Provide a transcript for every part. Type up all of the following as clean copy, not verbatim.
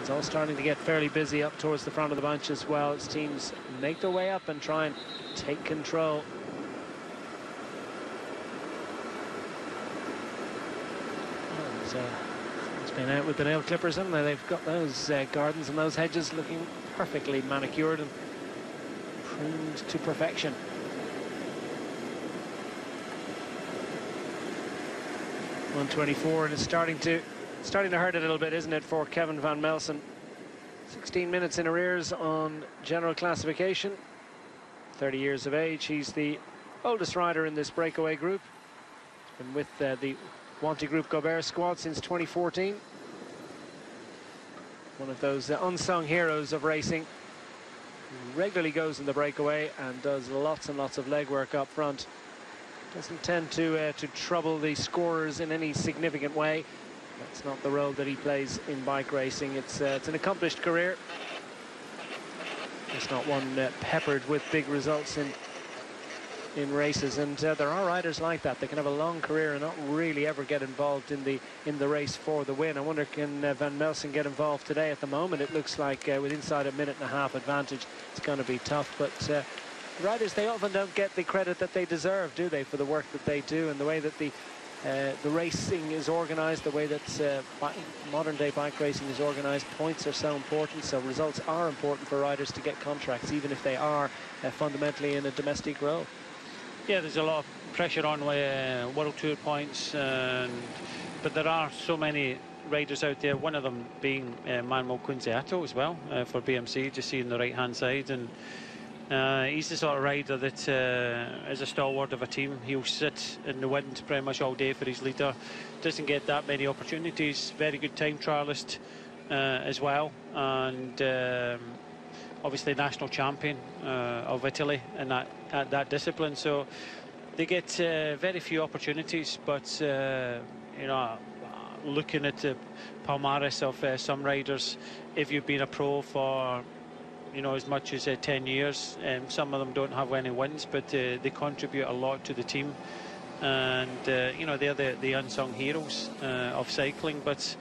It's all starting to get fairly busy up towards the front of the bunch as well, as teams make their way up and try and take control. And, it's been out with the nail clippers, haven't they? They've got those gardens and those hedges looking perfectly manicured and pruned to perfection. .124, and it's starting to hurt a little bit, isn't it, for Kevin van Melsen? 16 minutes in arrears on general classification. 30 years of age. He's the oldest rider in this breakaway group. Been with the Wanty Group Gobert squad since 2014. One of those unsung heroes of racing. He regularly goes in the breakaway and does lots and lots of legwork up front. Doesn't tend to trouble the scorers in any significant way. That's not the role that he plays in bike racing. It's an accomplished career. It's not one peppered with big results in races, and there are riders like that. They can have a long career and not really ever get involved in the race for the win. I wonder, can Van Melsen get involved today? At the moment, it looks like with inside a minute and a half advantage, it's going to be tough. But riders, they often don't get the credit that they deserve, do they, for the work that they do and the way that the racing is organised, the way that modern-day bike racing is organised. Points are so important, so results are important for riders to get contracts, even if they are fundamentally in a domestic role. Yeah, there's a lot of pressure on World Tour points, but there are so many riders out there, one of them being Manuel Quinziato as well, for BMC, just seeing the right-hand side. And he's the sort of rider that is a stalwart of a team. He'll sit in the wind pretty much all day for his leader. Doesn't get that many opportunities. Very good time trialist as well, and obviously national champion of Italy in that discipline. So they get very few opportunities, but you know, looking at the palmarès of some riders, if you've been a pro for as much as 10 years, some of them don't have any wins, but they contribute a lot to the team, and they're the unsung heroes of cycling. But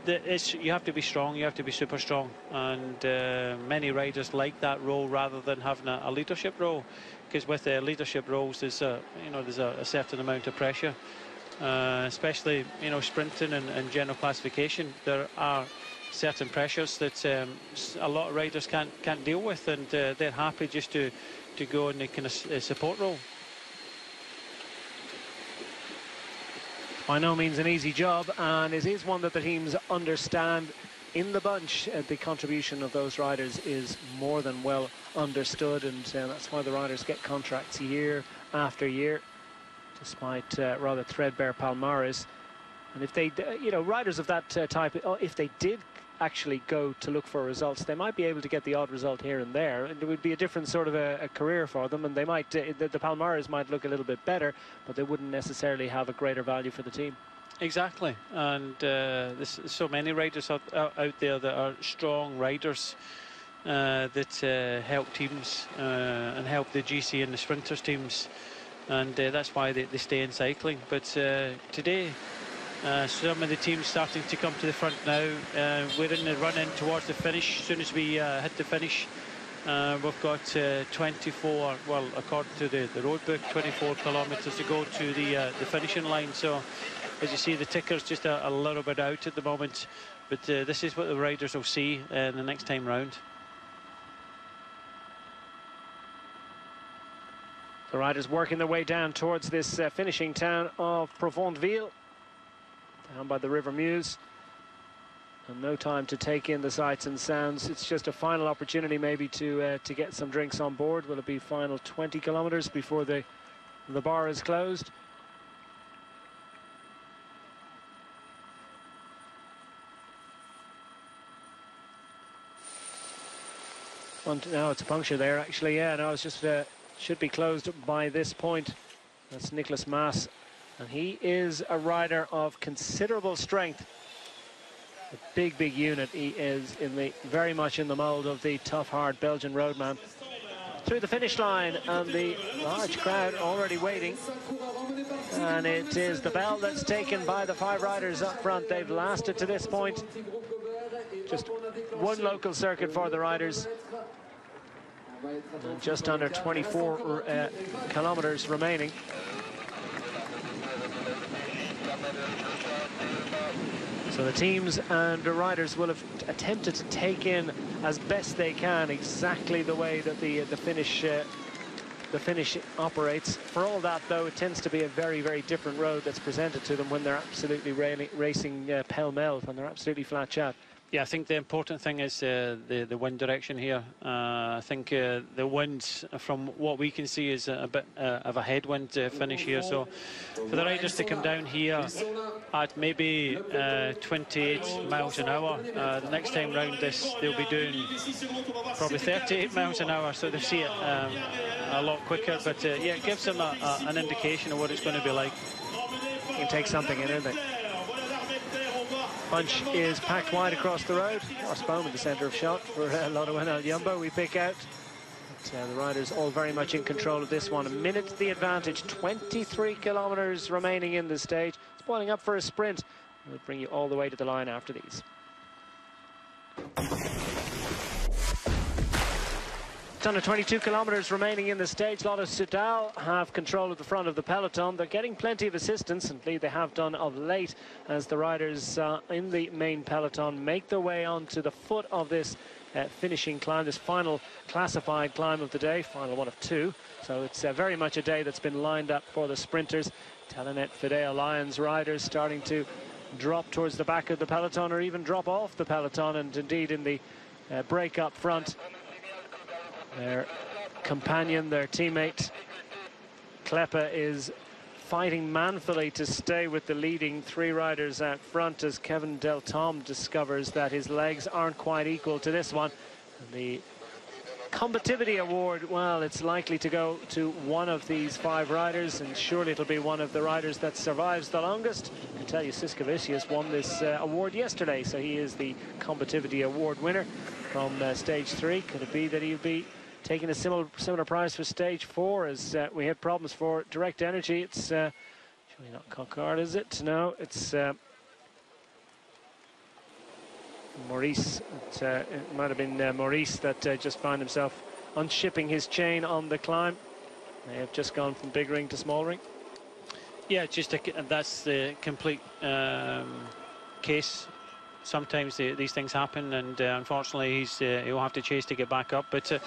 you have to be strong, you have to be super strong, and many riders like that role rather than having a leadership role, because with leadership roles there's a certain amount of pressure, especially sprinting and general classification. There are certain pressures that a lot of riders can't deal with, and they're happy just to go in a kind of support role. By no means an easy job, and it is one that the teams understand. In the bunch, the contribution of those riders is more than well understood, and that's why the riders get contracts year after year, despite rather threadbare palmarès. And if they, riders of that type, if they did actually go to look for results, they might be able to get the odd result here and there, and it would be a different sort of a career for them, and they might the palmarès might look a little bit better, but they wouldn't necessarily have a greater value for the team. Exactly, and there's so many riders out there that are strong riders that help teams and help the GC and the sprinters teams, and that's why they stay in cycling. But today some of the teams starting to come to the front now. We're in the run-in towards the finish. As soon as we hit the finish, we've got 24, well, according to the road book, 24 kilometres to go to the finishing line. So as you see, the ticker's just a little bit out at the moment, but this is what the riders will see the next time round. The riders working their way down towards this finishing town of Provondeville, down by the River Meuse, and no time to take in the sights and sounds. It's just a final opportunity maybe to get some drinks on board. Will it be final 20 kilometres before the bar is closed? No, it's a puncture there actually. Yeah, no, it's just should be closed by this point. That's Nicolas Maas, and he is a rider of considerable strength. A big unit. He is very much in the mould of the tough, hard Belgian roadman. Through the finish line, and the large crowd already waiting. And it is the bell that's taken by the 5 riders up front. They've lasted to this point. Just one local circuit for the riders. And just under 24 kilometers remaining. So the teams and the riders will have attempted to take in as best they can exactly the way that the finish operates. For all that, though, it tends to be a very, very different road that's presented to them when they're absolutely racing pell-mell, when they're absolutely flat chat. Yeah, I think the important thing is the wind direction here. I think the winds, from what we can see, is a bit of a headwind finish here. So for the riders to come down here at maybe 28 miles an hour, the next time round they'll be doing probably 38 miles an hour. So they see it a lot quicker. But yeah, it gives them an indication of what it's going to be like. You can take something in, isn't it? Bunch is packed wide across the road. Ross Bowman, the centre of shot for Wallonie Al Jumbo. We pick out. But, the riders all very much in control of this one. A minute the advantage. 23 kilometres remaining in the stage. Spoiling up for a sprint. We'll bring you all the way to the line after these. It's under 22 kilometres remaining in the stage. Lotto Soudal have control of the front of the peloton. They're getting plenty of assistance, and indeed they have done of late, as the riders in the main peloton make their way onto the foot of this finishing climb, this final classified climb of the day, final one of two. So it's very much a day that's been lined up for the sprinters. Telenet Fideo Lions riders starting to drop towards the back of the peloton, or even drop off the peloton, and indeed in the break up front, their companion, their teammate, Kleppe, is fighting manfully to stay with the leading three riders out front, as Kevin Del Tom discovers that his legs aren't quite equal to this one. And the combativity award, well, it's likely to go to one of these five riders, and surely it'll be one of the riders that survives the longest. I can tell you Siskevicius won this award yesterday, so he is the combativity award winner from stage 3. Could it be that he'll be taking a similar prize for stage 4, as we had problems for Direct Energy? It's surely not Concard, is it? No, it's Maurice. It might have been Maurice that just found himself unshipping his chain on the climb. They have just gone from big ring to small ring. Yeah, that's the complete case. Sometimes these things happen, and unfortunately he'll have to chase to get back up. But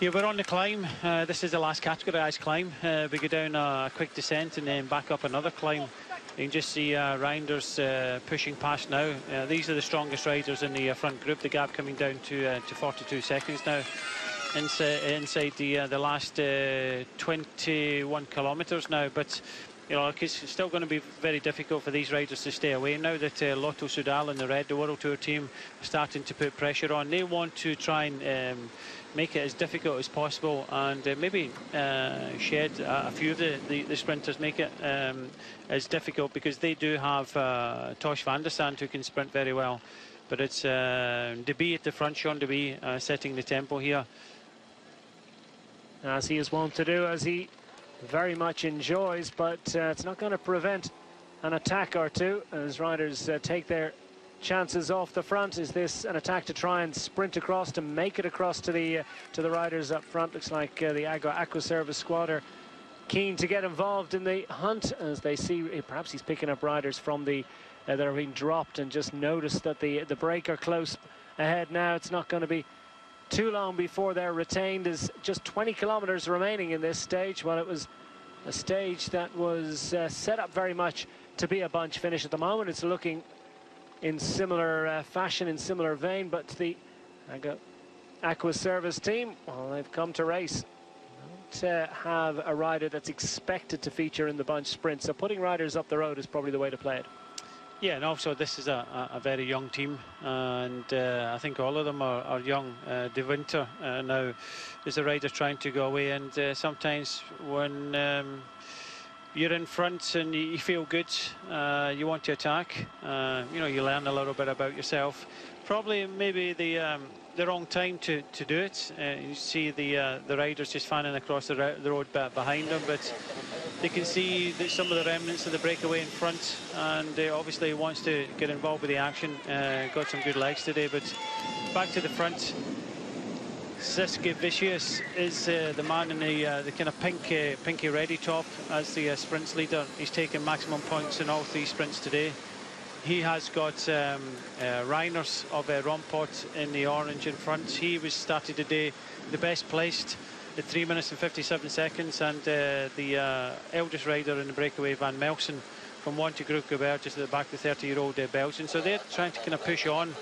yeah, we're on the climb. This is the last categorised climb. We go down a quick descent and then back up another climb. You can just see Reinders pushing past now. These are the strongest riders in the front group. The gap coming down to 42 seconds now. Inside the last 21 kilometres now. But you know, it's still going to be very difficult for these riders to stay away. Now that Lotto Soudal and the Red, the World Tour team, are starting to put pressure on, they want to try and make it as difficult as possible, and maybe shed a few of the sprinters, make it as difficult, because they do have Tosh van der Sand, who can sprint very well. But it's De Bie at the front, Sean De Bie setting the tempo here. As he is wont to do, as he very much enjoys, but it's not going to prevent an attack or two as riders take their chances off the front. Is this an attack to try and sprint across, to make it across to the riders up front? Looks like the Aqua Service squad are keen to get involved in the hunt, as they see perhaps he's picking up riders from the that are being dropped, and just notice that the break are close ahead now. It's not going to be too long before they're retained. Is just 20 kilometers remaining in this stage. Well, it was a stage that was set up very much to be a bunch finish. At the moment it's looking in similar fashion, in similar vein, but the Aqua Service team, well, they've come to race, not have a rider that's expected to feature in the bunch sprint, so putting riders up the road is probably the way to play it. Yeah, and also this is a very young team, and I think all of them are young. De Winter now is a rider trying to go away, and sometimes when you're in front and you feel good, you want to attack, you know, you learn a little bit about yourself. Probably maybe the wrong time to do it. You see the riders just fanning across the road behind them, but they can see that some of the remnants of the breakaway in front, and obviously wants to get involved with the action. Got some good legs today, but back to the front. Siskevicius is the man in the kind of pinky ready top as the sprints leader. He's taken maximum points in all 3 sprints today. He has got Reiners of Rompot in the orange in front. He was started today the best placed at 3 minutes and 57 seconds, and the eldest rider in the breakaway, Van Melsen, from Wanty-Group Gobert, just at the back, the 30-year-old Belgian. So they're trying to kind of push on.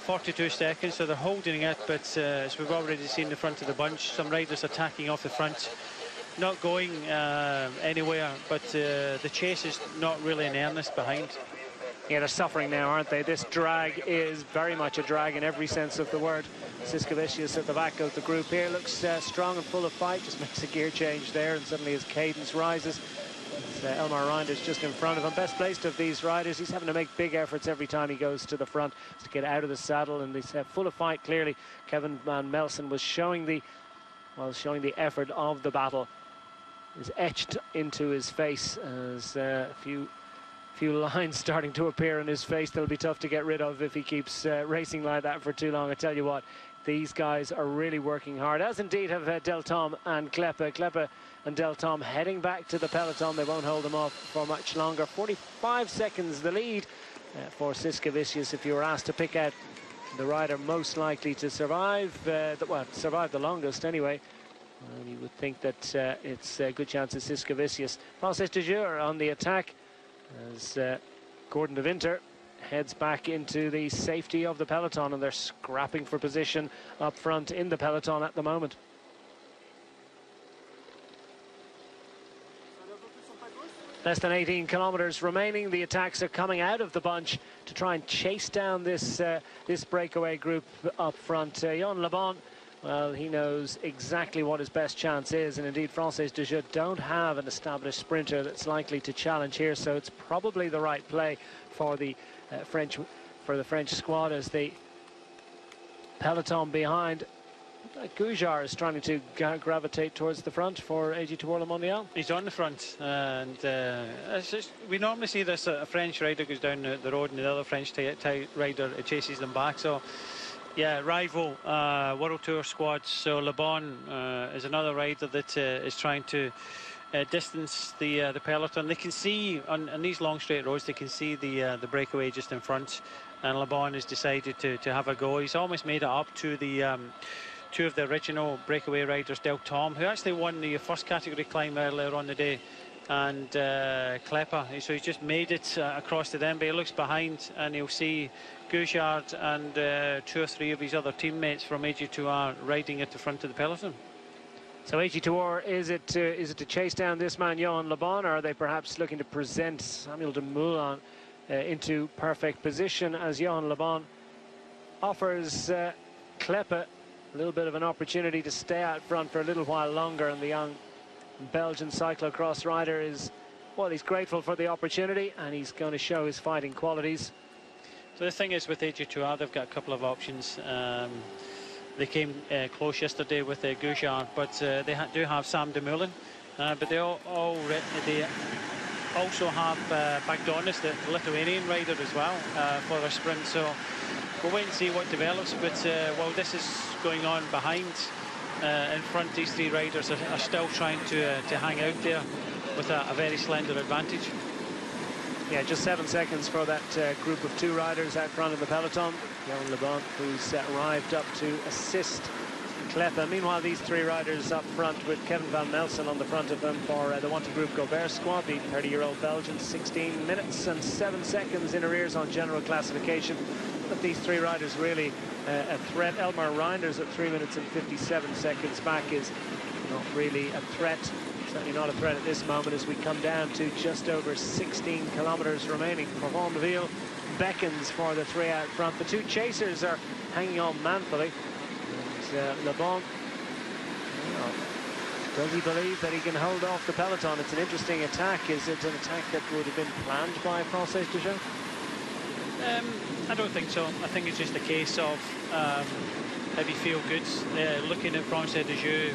42 seconds, so they're holding it, but as we've already seen the front of the bunch, some riders attacking off the front, not going anywhere, but the chase is not really in earnest behind. Yeah, they're suffering now, aren't they? This drag is very much a drag in every sense of the word. Siskevicius at the back of the group here looks strong and full of fight, just makes a gear change there, and suddenly his cadence rises. Elmar Reinders just in front of him, best placed of these riders. He's having to make big efforts every time he goes to the front to get out of the saddle, and he's full of fight. Clearly, Kevin Van Melsen was showing the effort of the battle is etched into his face as a few lines starting to appear in his face. They'll be tough to get rid of if he keeps racing like that for too long. I tell you what, these guys are really working hard, as indeed have Del Tom and Kleppe. Kleppe and Del Tom heading back to the peloton. They won't hold them off for much longer. 45 seconds the lead for Siskevicius. If you were asked to pick out the rider most likely to survive, survive the longest anyway, you would think that it's a good chance of Siskevicius. Francis de Jure on the attack as Gordon de Winter heads back into the safety of the peloton, and they're scrapping for position up front in the peloton at the moment. Less than 18 kilometers remaining. The attacks are coming out of the bunch to try and chase down this this breakaway group up front. Jan Le Bon, well, he knows exactly what his best chance is, and indeed Francis de Jure don't have an established sprinter that's likely to challenge here, so it's probably the right play for the French squad as the peloton behind. Goujar is trying to gravitate towards the front for AG Tour Le Mondial. He's on the front, and we normally see this: a French rider goes down the road and the other French rider chases them back. So yeah, rival World Tour squads. So Le Bon is another rider that is trying to distance the peloton. They can see on these long straight roads, they can see the breakaway just in front, and Le Bon has decided to have a go. He's almost made it up to the two of the original breakaway riders, Del Tom, who actually won the first category climb earlier on the day, and Kleppe. So he's just made it across to them, but he looks behind and he'll see Gouchard and 2 or 3 of his other teammates from AG2R riding at the front of the peloton. So AG2R, is it to chase down this man Johan Le Bon, or are they perhaps looking to present Samuel de Moulin into perfect position, as Johan Le Bon offers Kleppe a little bit of an opportunity to stay out front for a little while longer, and the young Belgian cyclocross rider is, well, he's grateful for the opportunity and he's going to show his fighting qualities. So the thing is with AG2R, they've got a couple of options. They came close yesterday with Gouchard, but they do have Sam de Moulin, but they also have Bagdonis, the Lithuanian rider, as well for their sprint. So we'll wait and see what develops, but while this is going on behind, in front, these 3 riders are still trying to hang out there with a very slender advantage. Yeah, just 7 seconds for that group of 2 riders out front of the peloton. Johan Le Bon, who's arrived up to assist Kleppe. Meanwhile, these 3 riders up front with Kevin Van Melsen on the front of them for the Wanty-Group Gobert squad. The 30-year-old Belgian, 16 minutes and 7 seconds in arrears on general classification. But these 3 riders really a threat. Elmar Reinders at 3 minutes and 57 seconds back is not really a threat. Certainly not a threat at this moment as we come down to just over 16 kilometers remaining. Provence-Ville beckons for the 3 out front. The 2 chasers are hanging on manfully. And Le Bon, well, does he believe that he can hold off the peloton? It's an interesting attack. Is it an attack that would have been planned by Francis de Jure? I don't think so. I think it's just a case of heavy feel goods. Looking at Francis de Jure,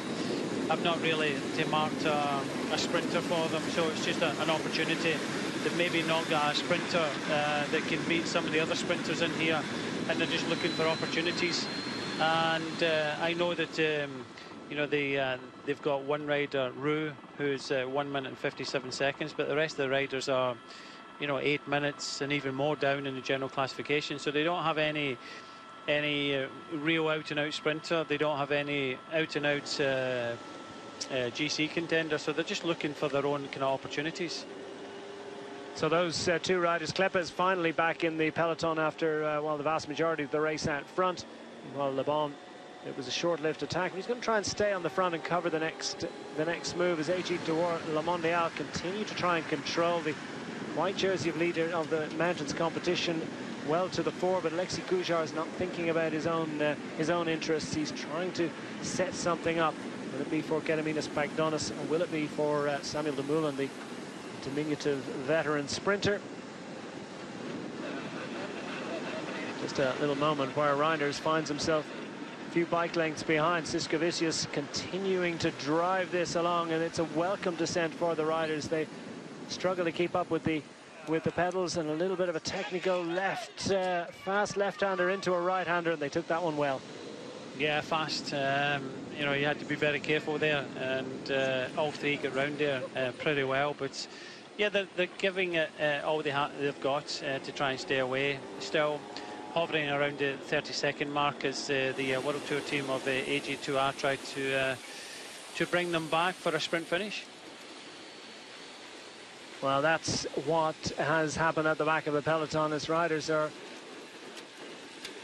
I've not really marked a sprinter for them, so it's just an opportunity to maybe not get a sprinter that can beat some of the other sprinters in here, and they're just looking for opportunities. And I know that you know, they've got one rider, Rue, who's 1 minute and 57 seconds, but the rest of the riders are, you know, 8 minutes and even more down in the general classification. So they don't have any real out-and-out sprinter. They don't have any out-and-out GC contender. So they're just looking for their own kind of opportunities. So those two riders, Kleppa's finally back in the peloton after well, the vast majority of the race out front. While Le Bon, it was a short-lived attack. He's going to try and stay on the front and cover the next move as AG Le Mondial continue to try and control the white jersey of leader of the mountains competition well to the fore, but Alexis Couillard is not thinking about his own interests. He's trying to set something up. Will it be for Gediminas Bagdonis, or will it be for Samuel Dumoulin, the diminutive veteran sprinter? Just a little moment where Reinders finds himself a few bike lengths behind. Siskevicius continuing to drive this along, and it's a welcome descent for the riders. They struggle to keep up with the pedals, and a little bit of a technical fast left-hander into a right-hander, and they took that one well. Yeah, fast. You know, you had to be very careful there, and all three get round there pretty well. But yeah, they're giving it all they've got to try and stay away. Still hovering around the 30-second mark as the World Tour team of AG2R tried to bring them back for a sprint finish. Well, that's what has happened at the back of the peloton, as riders are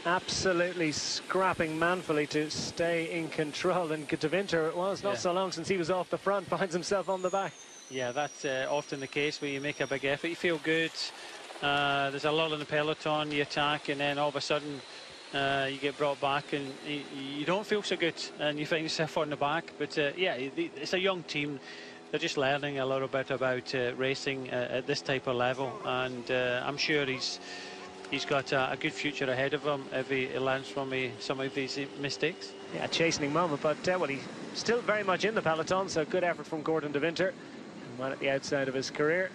absolutely scrapping manfully to stay in control. And De Winter, well, it's not so long since he was off the front, finds himself on the back. Yeah, that's often the case where you make a big effort, you feel good. There's a lull in the peloton, you attack, and then all of a sudden you get brought back and you don't feel so good, and you find yourself on the back. But yeah, it's a young team. They're just learning a little bit about racing at this type of level, and I'm sure he's got a good future ahead of him if he learns from some of his mistakes. Yeah, a chastening moment, but well, he's still very much in the peloton, so good effort from Gordon De Winter. One at the outside of his career.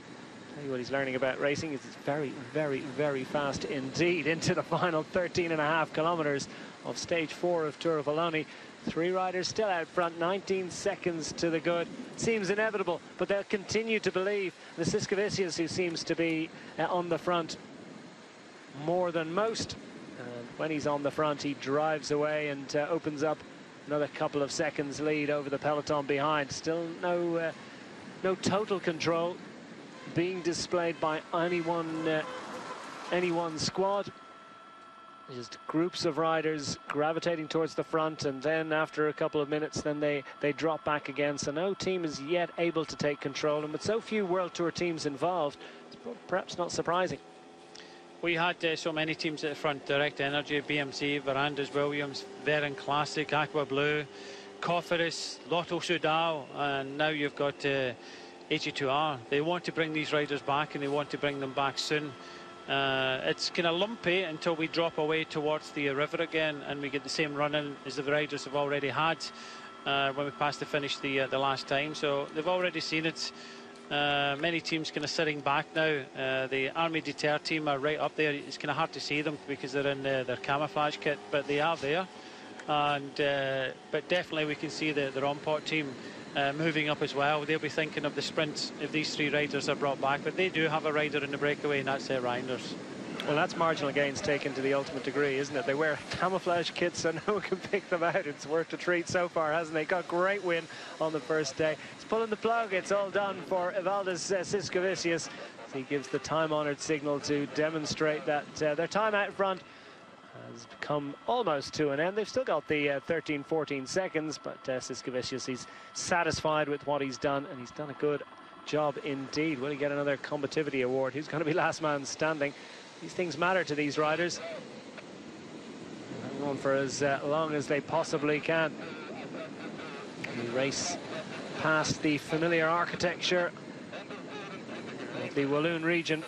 Tell you what he's learning about racing is it's very, very, very fast indeed into the final 13.5 kilometers of stage 4 of Tour of Wallonie. Three riders still out front, 19 seconds to the good. Seems inevitable, but they'll continue to believe. The Siskevicius, who seems to be on the front more than most. When he's on the front, he drives away and opens up another couple of seconds lead over the peloton behind. Still no total control being displayed by any one squad. Just groups of riders gravitating towards the front, and then after a couple of minutes then they drop back again. So no team is yet able to take control, and with so few World Tour teams involved, it's perhaps not surprising. We had so many teams at the front: Direct Energy, BMC, Verandas, Williams, Verin Classic, Aqua Blue, Cofidis, Lotto Soudal, and now you've got AG2R. They want to bring these riders back, and they want to bring them back soon. It's kind of lumpy until we drop away towards the river again, and we get the same run-in as the riders have already had when we passed the finish the last time. So they've already seen it. Many teams kind of sitting back now. The Army Deter team are right up there. It's kind of hard to see them because they're in their camouflage kit, but they are there. And but definitely we can see the Rompot team moving up as well. They'll be thinking of the sprint if these three riders are brought back, but they do have a rider in the breakaway, and that's Reinders. Well, that's marginal gains taken to the ultimate degree, isn't it? They wear camouflage kits so no one can pick them out. It's worth a treat so far, hasn't it? Got a great win on the first day. He's pulling the plug. It's all done for Valdes Siskevicius. He gives the time-honoured signal to demonstrate that their time out front has come almost to an end. They've still got the 13-14 seconds, but Siskevicius, he's satisfied with what he's done, and he's done a good job indeed. Will he get another combativity award? Who's going to be last man standing? These things matter to these riders. Hang on for as long as they possibly can. We race past the familiar architecture of the Walloon region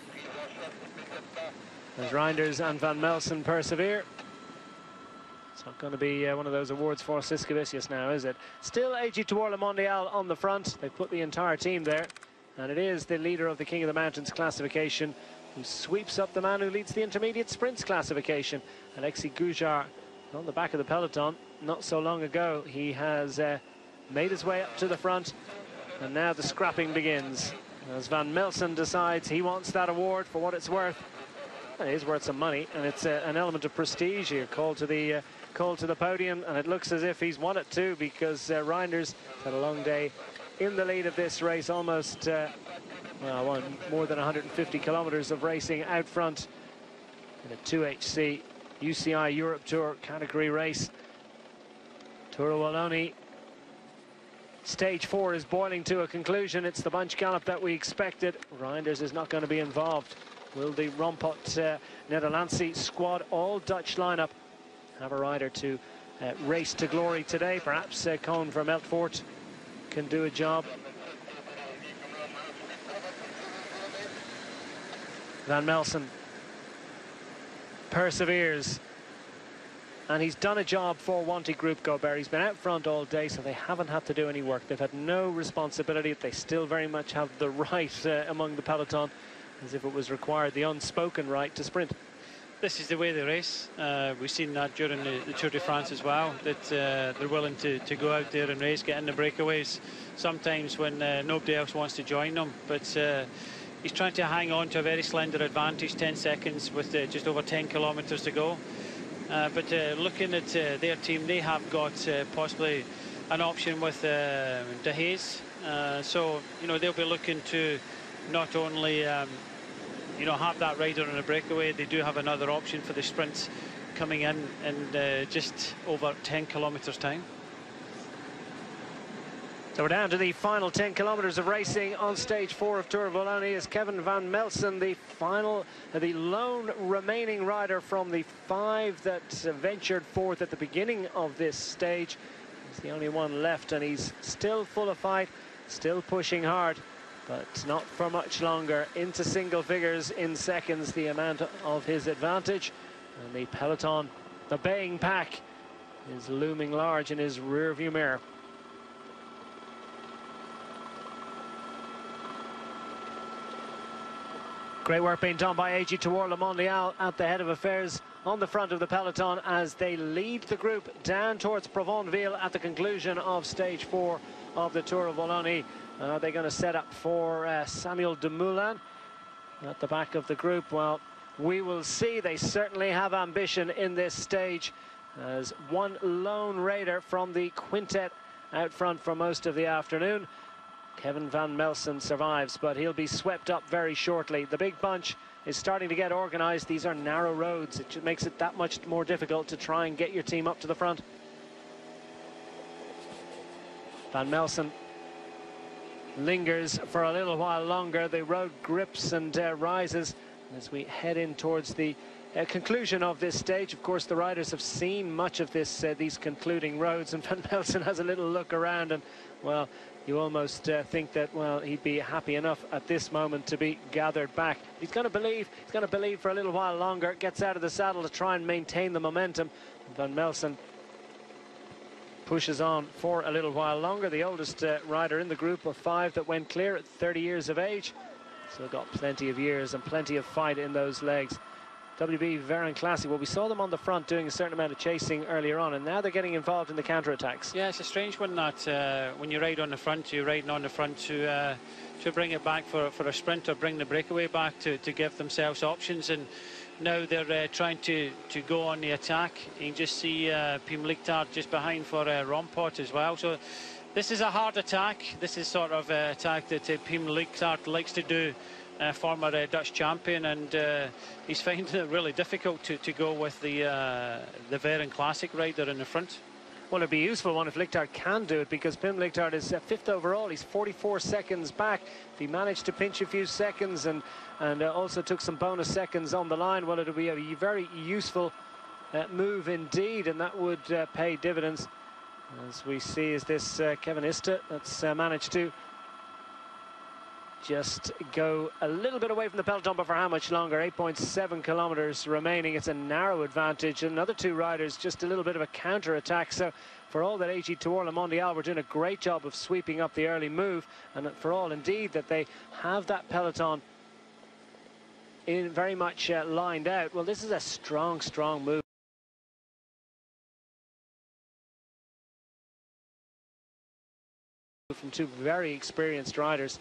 as Reinders and Van Melsen persevere. It's not going to be one of those awards for Siskevicius now, is it? Still AG Tour Le Mondial on the front. They've put the entire team there. And it is the leader of the King of the Mountains classification who sweeps up the man who leads the intermediate sprints classification. Alexei Gujar on the back of the peloton not so long ago. He has made his way up to the front. And now the scrapping begins. As Van Melsen decides he wants that award for what it's worth. It is worth some money, and it's an element of prestige here. Called to the podium, and it looks as if he's won it too, because Reinders had a long day in the lead of this race, almost well, more than 150 kilometers of racing out front in a 2HC UCI Europe Tour category race. Tour of Wallonie. Stage 4 is boiling to a conclusion. It's the bunch gallop that we expected. Reinders is not going to be involved. Will the Rompot Nederlandse squad, all Dutch lineup, have a rider to race to glory today? Perhaps Koen Vermeltvoort can do a job. Van Melsen perseveres. And he's done a job for Wanty Group Gobert. He's been out front all day, so they haven't had to do any work. They've had no responsibility. They still very much have the right among the peloton, as if it was required, the unspoken right to sprint. This is the way they race. We've seen that during the Tour de France as well, that they're willing to go out there and race, get in the breakaways, sometimes when nobody else wants to join them. But he's trying to hang on to a very slender advantage, 10 seconds with just over 10 kilometers to go. But looking at their team, they have got possibly an option with De Haes. So, you know, they'll be looking to not only you know, have that rider on a breakaway, they do have another option for the sprints coming in just over 10 kilometers time. So we're down to the final 10 kilometers of racing on stage 4 of Tour of Wallonie. Is Kevin Van Melsen the lone remaining rider from the 5 that ventured forth at the beginning of this stage. He's the only one left, and he's still full of fight, still pushing hard, but not for much longer. Into single figures in seconds, the amount of his advantage. And the peloton, the baying pack, is looming large in his rearview mirror. Great work being done by AG Tour Le Mondial at the head of affairs on the front of the peloton as they lead the group down towards Provonville at the conclusion of stage 4 of the Tour of Wallonie. They're going to set up for Samuel Dumoulin at the back of the group. Well, we will see. They certainly have ambition in this stage, as one lone raider from the quintet out front for most of the afternoon. Kevin Van Melsen survives, but he'll be swept up very shortly. The big bunch is starting to get organized. These are narrow roads. It makes it that much more difficult to try and get your team up to the front. Van Melsen lingers for a little while longer. The road grips and rises as we head in towards the conclusion of this stage. Of course, the riders have seen much of this these concluding roads, and Van Melsen has a little look around, and well, you almost think that, well, he'd be happy enough at this moment to be gathered back. He's going to believe for a little while longer, gets out of the saddle to try and maintain the momentum. Van Melsen pushes on for a little while longer. The oldest rider in the group of 5 that went clear at 30 years of age. So got plenty of years and plenty of fight in those legs. WB Veron Classic, well, we saw them on the front doing a certain amount of chasing earlier on, and now they're getting involved in the counterattacks. Yeah, it's a strange one that when you ride on the front, you're riding on the front to bring it back for a sprint or bring the breakaway back to give themselves options. And now they're trying to go on the attack. You can just see Pim Lichtard just behind for Rompot as well. So this is a hard attack. This is sort of an attack that Pim Lichtard likes to do. Former Dutch champion, and he's finding it really difficult to go with the Veron Classic rider in the front. Well, it'd be a useful one if Lichtard can do it, because Pim Lichtard is 5th overall. He's 44 seconds back. If he managed to pinch a few seconds and also took some bonus seconds on the line, well, it'll be a very useful move indeed, and that would pay dividends. As we see, is this Kevin Ista that's managed to just go a little bit away from the peloton, but for how much longer? 8.7 kilometers remaining. It's a narrow advantage. Another two riders, just a little bit of a counter-attack. So for all that AG Tour Le Mondial were doing a great job of sweeping up the early move, and for all indeed that they have that peloton in very much lined out, well, this is a strong move from two very experienced riders.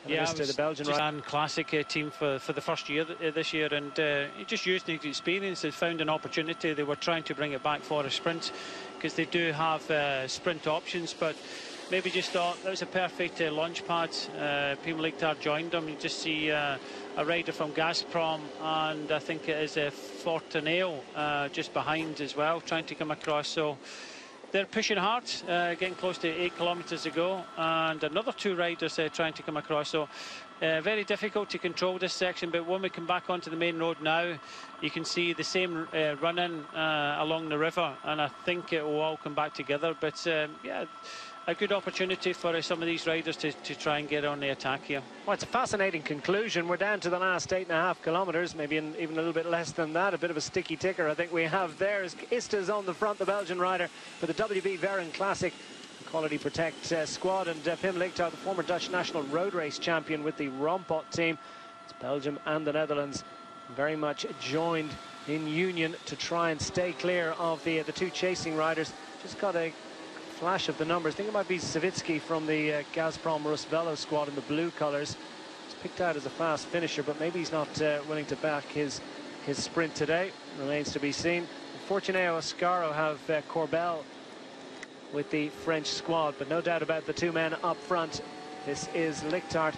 Yeah, it was the Belgian rider. Classic team for the first year this year, and he just used his experience. They found an opportunity. They were trying to bring it back for a sprint because they do have sprint options, but maybe just thought that was a perfect launch pad. Pim Lichtar joined them. You just see a rider from Gazprom, and I think it is Fortuneo just behind as well, trying to come across. So they're pushing hard, getting close to 8 kilometers to go, and another two riders trying to come across. So very difficult to control this section, but when we come back onto the main road now, you can see the same run-in along the river, and I think it will all come back together. But yeah, a good opportunity for some of these riders to try and get on the attack here. Well, it's a fascinating conclusion. We're down to the last 8.5 kilometers, maybe even a little bit less than that. A bit of a sticky ticker I think we have there. Ista's on the front, the Belgian rider for the WB Veren Classic Quality Protect squad, and Pim Lichtar, the former Dutch national road race champion with the Rompot team. It's Belgium and the Netherlands very much joined in union to try and stay clear of the two chasing riders. Just got a flash of the numbers. I think it might be Savitsky from the Gazprom Rusvelo squad in the blue colours. He's picked out as a fast finisher, but maybe he's not willing to back his sprint today. Remains to be seen. Fortuneo Ascaro have Corbel with the French squad, but no doubt about the two men up front. This is Lichtar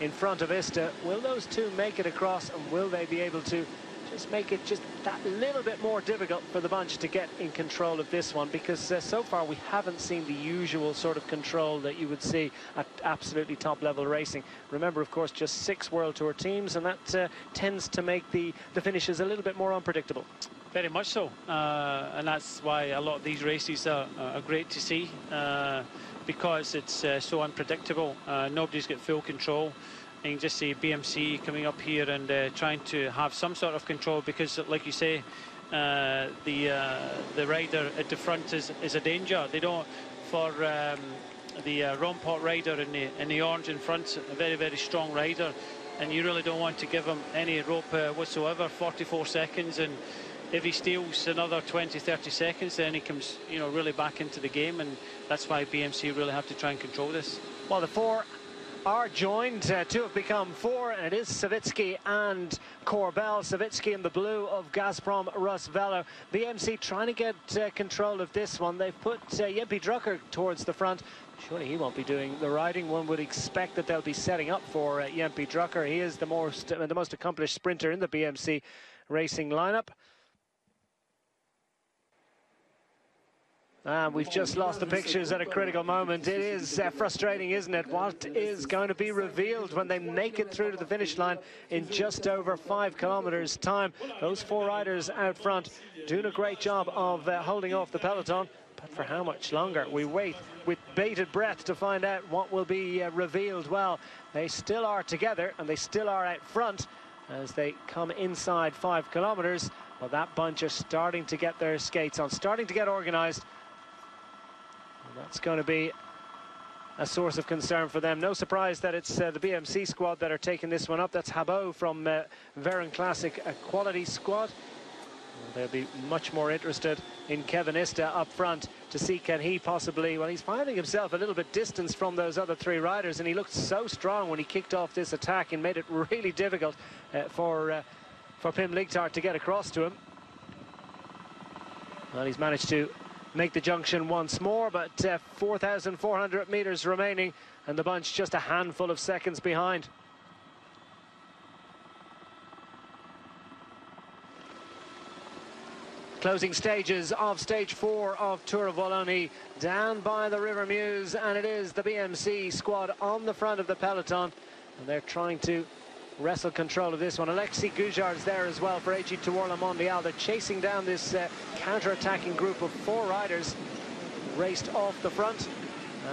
in front of Ista. Will those two make it across, and will they be able to just make it just that little bit more difficult for the bunch to get in control of this one? Because so far we haven't seen the usual sort of control that you would see at absolutely top level racing. Remember, of course, just 6 World Tour teams, and that tends to make the finishes a little bit more unpredictable. Very much so, and that's why a lot of these races are great to see, because it's so unpredictable. Nobody's got full control. And you can just see BMC coming up here and trying to have some sort of control, because, like you say, the rider at the front is a danger. They don't, for the Rompot rider in the orange in front, a very strong rider, and you really don't want to give him any rope whatsoever. 44 seconds, and if he steals another 20-30 seconds, then he comes, you know, really back into the game, and that's why BMC really have to try and control this. Well, the 4 are joined. 2 have become 4, and it is Savitsky and Corbel. Savitsky in the blue of Gazprom Rusvelo. BMC trying to get control of this one. They've put Jempi Drucker towards the front. Surely he won't be doing the riding. One would expect that they'll be setting up for Jempi Drucker. He is the most accomplished sprinter in the BMC racing lineup. We've just lost the pictures at a critical moment. It is frustrating, isn't it? What is going to be revealed when they make it through to the finish line in just over 5 kilometers time? Those 4 riders out front doing a great job of holding off the peloton, but for how much longer? We wait with bated breath to find out what will be revealed. Well, they still are together, and they still are out front as they come inside 5 kilometers. Well, that bunch are starting to get their skates on, starting to get organised. That's going to be a source of concern for them. No surprise that it's the BMC squad that are taking this one up. That's Habo from Veren Classic, a quality squad. They'll be much more interested in Kevin Ista up front to see can he possibly, well, he's finding himself a little bit distanced from those other 3 riders, and he looked so strong when he kicked off this attack and made it really difficult for Pim Lichtar to get across to him. Well, he's managed to make the junction once more, but 4,400 meters remaining, and the bunch just a handful of seconds behind. Closing stages of stage 4 of Tour of Wallonie, down by the River Meuse, and it is the BMC squad on the front of the peloton, and they're trying to wrestle control of this one. Alexis Gujard's there as well for AG Tour Le Mondial. They're chasing down this counter-attacking group of 4 riders raced off the front,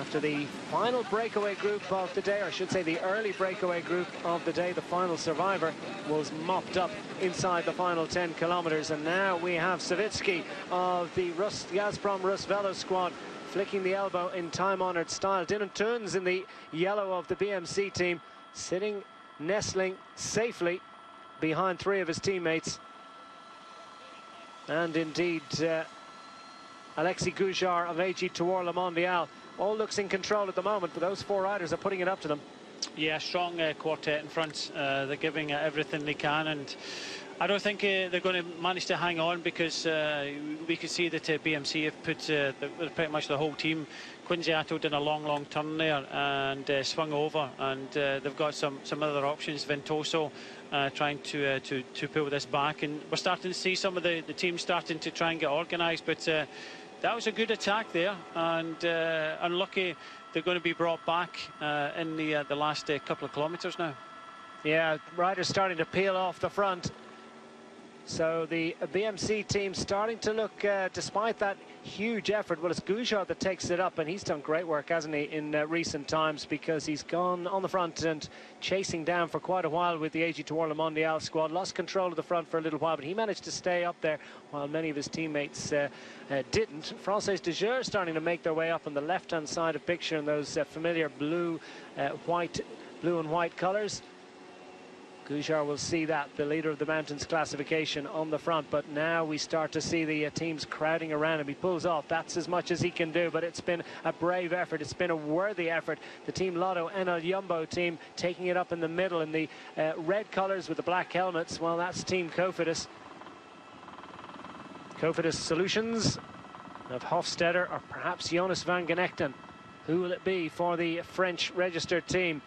After the final breakaway group of the day, or I should say the early breakaway group of the day, the final survivor was mopped up inside the final 10 kilometers. And now we have Savitsky of the Gazprom Rus Velo squad flicking the elbow in time-honored style. Dylan Tunes in the yellow of the BMC team, sitting, nestling safely behind three of his teammates. And indeed, Alexis Goujar of AG Tour Le Mondial all looks in control at the moment, but those four riders are putting it up to them. Yeah, strong quartet in front. They're giving everything they can, and I don't think they're going to manage to hang on, because we can see that BMC have put pretty much the whole team. Quincy Atto did a long turn there and swung over, and they've got some other options. Ventoso trying to pull this back, and we're starting to see some of the teams starting to try and get organised, but that was a good attack there, and unlucky they're going to be brought back in the last couple of kilometres now. Yeah, riders starting to peel off the front. So the BMC team starting to look, despite that huge effort, well, it's Goujar that takes it up, and he's done great work, hasn't he, in recent times, because he's gone on the front and chasing down for quite a while with the AG Tour Le Mondial squad. Lost control of the front for a little while, but he managed to stay up there while many of his teammates didn't. Français de Jure starting to make their way up on the left-hand side of picture in those familiar blue and white colours. Goujar will see that, the leader of the mountains classification, on the front, but now we start to see the teams crowding around him. He pulls off, that's as much as he can do, but it's been a brave effort, it's been a worthy effort. The Team Lotto NL Jumbo team taking it up in the middle in the red colours with the black helmets. Well, that's Team Cofidis. Cofidis Solutions of Hofstadter, or perhaps Jonas van Genechten. Who will it be for the French registered team?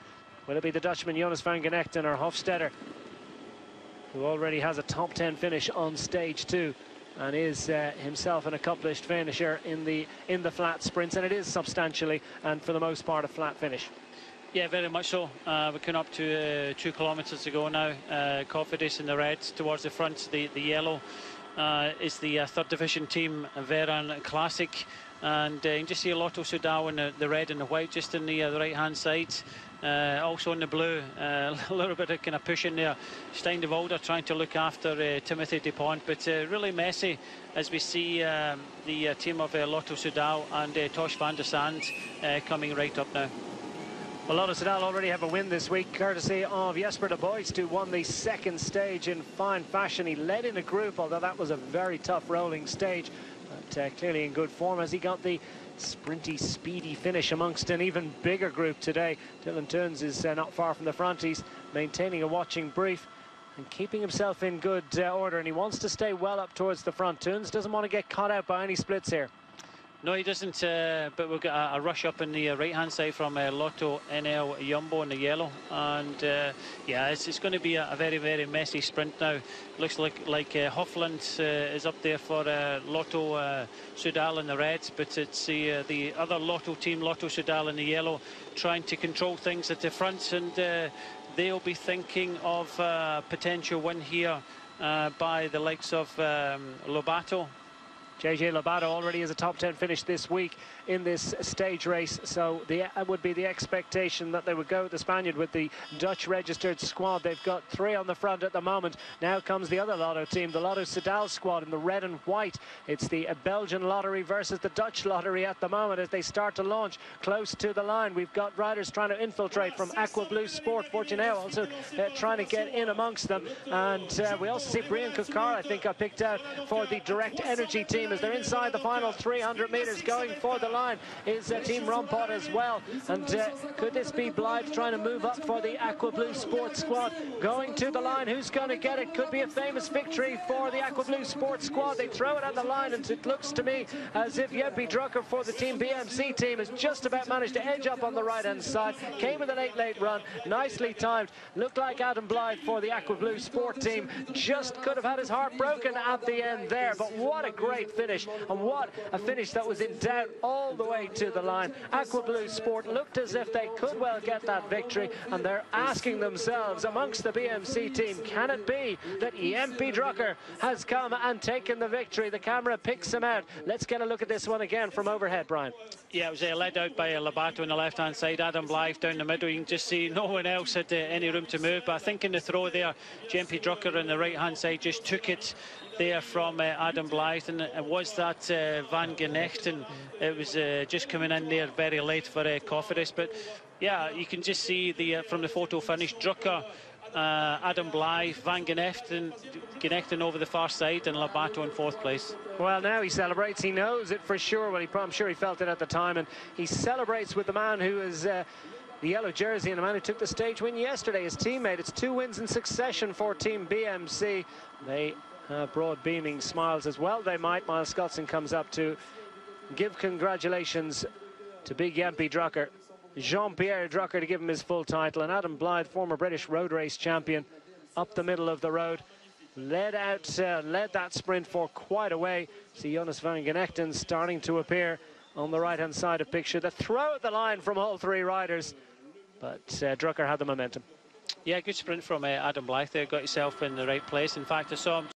Will it be the Dutchman Jonas van Genechten or Hofstadter, who already has a top 10 finish on stage 2 and is himself an accomplished finisher in the flat sprints, and it is substantially and for the most part a flat finish. Yeah, very much so. We're coming up to 2 kilometres to go now. Cofidis in the red towards the front. The yellow is the third division team, Veran Classic, and you can just see Lotto Soudal in the red and the white just in the right hand side. Also in the blue, a little bit of kind of pushing there. Stein de Volder trying to look after Timothy Dupont, but really messy as we see the team of Lotto Soudal and Tosh van der Sand coming right up now. Well, Lotto Soudal already have a win this week, courtesy of Jesper de Boist, who won the second stage in fine fashion. He led in a group, although that was a very tough rolling stage, but clearly in good form as he got the sprinty, speedy finish amongst an even bigger group today. Dylan Tunes is not far from the front. He's maintaining a watching brief and keeping himself in good order, and he wants to stay well up towards the front. Tunes doesn't want to get caught out by any splits here. No, he doesn't, but we've got a rush up in the right-hand side from Lotto NL Jumbo in the yellow. And, yeah, it's going to be a very, very messy sprint now. Looks like Hofland is up there for Lotto Soudal in the red, but it's the other Lotto team, Lotto Soudal in the yellow, trying to control things at the front, and they'll be thinking of potential win here by the likes of Lobato. JJ Lobato already has a top 10 finish this week in this stage race, so that would be the expectation that they would go with the Spaniard with the Dutch registered squad. They've got 3 on the front at the moment. Now comes the other Lotto team, the Lotto Soudal squad in the red and white. It's the Belgian lottery versus the Dutch lottery at the moment as they start to launch close to the line. We've got riders trying to infiltrate from Aqua Blue Sport. Fortuneo also trying to get in amongst them, and we also see Brian Kukar, I think, got picked out for the Direct Energy team as they're inside the final 300 metres. Going for the line is Team Rompot as well, and could this be Blythe trying to move up for the Aqua Blue Sports squad? Going to the line, who's going to get it? Could be a famous victory for the Aqua Blue Sports squad. They throw it at the line, and it looks to me as if Jeppe Drucker for the Team BMC team has just about managed to edge up on the right hand side. Came with an 8 late run, nicely timed. Looked like Adam Blythe for the Aqua Blue Sport team just could have had his heart broken at the end there, but what a great finish. And what a finish that was in doubt all the way to the line. Aqua Blue Sport looked as if they could well get that victory, and they're asking themselves amongst the BMC team, can it be that Jempi Drucker has come and taken the victory? The camera picks him out. Let's get a look at this one again from overhead, Brian. Yeah, it was led out by Labato on the left-hand side, Adam Blythe down the middle. You can just see no one else had any room to move. But I think in the throw there, Jempi Drucker on the right-hand side just took it there from Adam Blythe, and it was that Van Genechten. It was just coming in there very late for Cofidis. But yeah, you can just see the from the photo finish, Drucker, Adam Blythe, Van Genechten over the far side, and Labato in fourth place. Well, now he celebrates. He knows it for sure. Well, I'm sure he felt it at the time, and he celebrates with the man who is the yellow jersey and the man who took the stage win yesterday, his teammate. It's 2 wins in succession for Team BMC. They have broad beaming smiles as well. They might. Miles Scottson comes up to give congratulations to big Jempi Drucker. Jean-Pierre Drucker to give him his full title, and Adam Blythe, former British road race champion, up the middle of the road, led that sprint for quite a way. See Jonas Van Genechten starting to appear on the right-hand side of picture. The throw at the line from all 3 riders, but Drucker had the momentum. Yeah, good sprint from Adam Blythe there, got himself in the right place. In fact, I saw him